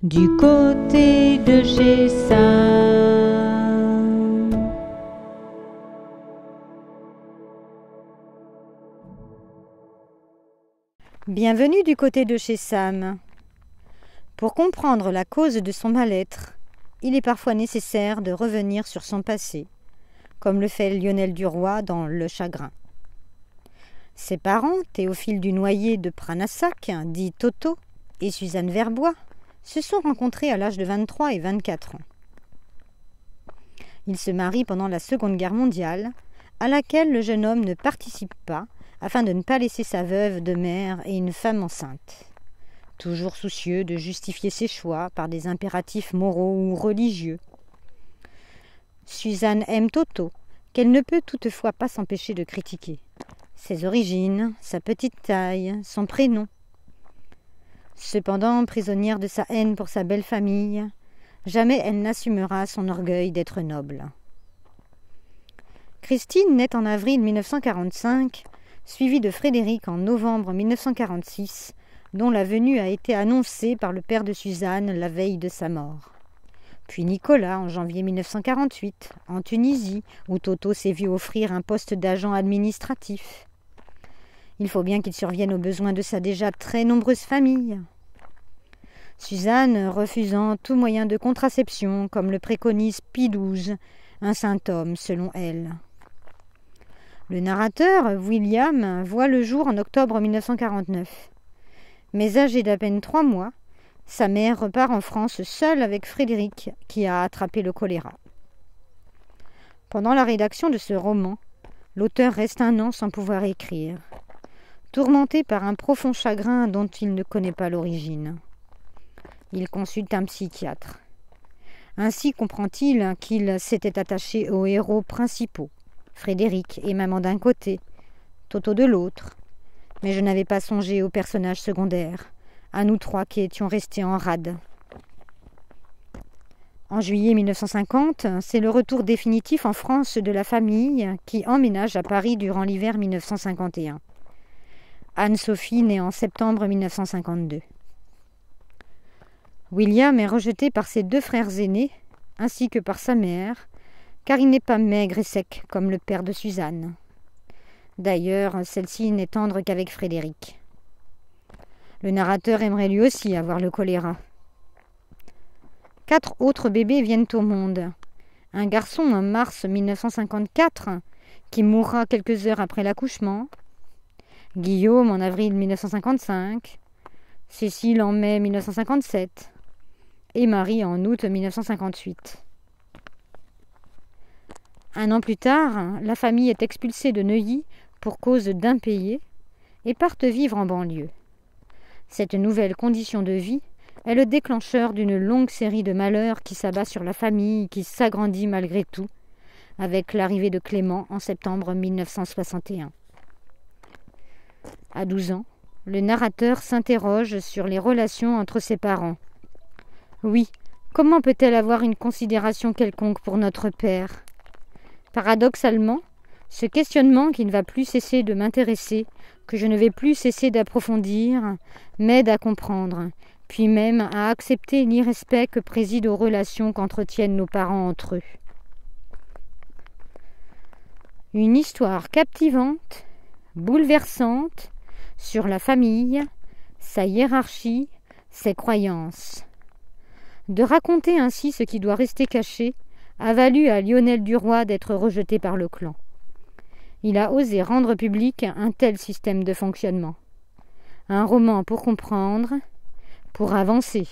du côté de chez Sam. Bienvenue du côté de chez Sam. Pour comprendre la cause de son mal-être, il est parfois nécessaire de revenir sur son passé, comme le fait Lionel Duroy dans Le Chagrin. Ses parents, Théophile Dunoyer de Pranassac, dit Toto, et Suzanne Verbois, se sont rencontrés à l'âge de 23 et 24 ans. Ils se marient pendant la Seconde Guerre mondiale, à laquelle le jeune homme ne participe pas, afin de ne pas laisser sa veuve de mère et une femme enceinte. Toujours soucieux de justifier ses choix par des impératifs moraux ou religieux. Suzanne aime Toto, qu'elle ne peut toutefois pas s'empêcher de critiquer. Ses origines, sa petite taille, son prénom. Cependant, prisonnière de sa haine pour sa belle famille, jamais elle n'assumera son orgueil d'être noble. Christine naît en avril 1945, suivie de Frédéric en novembre 1946, dont la venue a été annoncée par le père de Suzanne la veille de sa mort. Puis Nicolas en janvier 1948, en Tunisie, où Toto s'est vu offrir un poste d'agent administratif. Il faut bien qu'il survienne aux besoins de sa déjà très nombreuse famille. Suzanne refusant tout moyen de contraception, comme le préconise Pie XII, un saint homme selon elle. Le narrateur, William, voit le jour en octobre 1949. Mais âgé d'à peine 3 mois, sa mère repart en France seule avec Frédéric, qui a attrapé le choléra. Pendant la rédaction de ce roman, l'auteur reste 1 an sans pouvoir écrire, tourmenté par un profond chagrin dont il ne connaît pas l'origine. Il consulte un psychiatre. Ainsi comprend-il qu'il s'était attaché aux héros principaux, Frédéric et maman d'un côté, Toto de l'autre, mais je n'avais pas songé aux personnages secondaires, à nous 3 qui étions restés en rade. En juillet 1950, c'est le retour définitif en France de la famille qui emménage à Paris durant l'hiver 1951. Anne-Sophie naît en septembre 1952. William est rejeté par ses 2 frères aînés, ainsi que par sa mère, car il n'est pas maigre et sec comme le père de Suzanne. D'ailleurs, celle-ci n'est tendre qu'avec Frédéric. Le narrateur aimerait lui aussi avoir le choléra. 4 autres bébés viennent au monde. Un garçon en mars 1954, qui mourra quelques heures après l'accouchement. Guillaume en avril 1955, Cécile en mai 1957 et Marie en août 1958. 1 an plus tard, la famille est expulsée de Neuilly pour cause d'impayés et partent vivre en banlieue. Cette nouvelle condition de vie est le déclencheur d'une longue série de malheurs qui s'abat sur la famille qui s'agrandit malgré tout, avec l'arrivée de Clément en septembre 1961. À 12 ans, le narrateur s'interroge sur les relations entre ses parents. Oui, comment peut-elle avoir une considération quelconque pour notre père ? Paradoxalement, ce questionnement qui ne va plus cesser de m'intéresser, que je ne vais plus cesser d'approfondir, m'aide à comprendre, puis même à accepter l'irrespect que préside aux relations qu'entretiennent nos parents entre eux. Une histoire captivante, bouleversante, sur la famille, sa hiérarchie, ses croyances. De raconter ainsi ce qui doit rester caché a valu à Lionel Duroy d'être rejeté par le clan. Il a osé rendre public un tel système de fonctionnement. Un roman pour comprendre, pour avancer.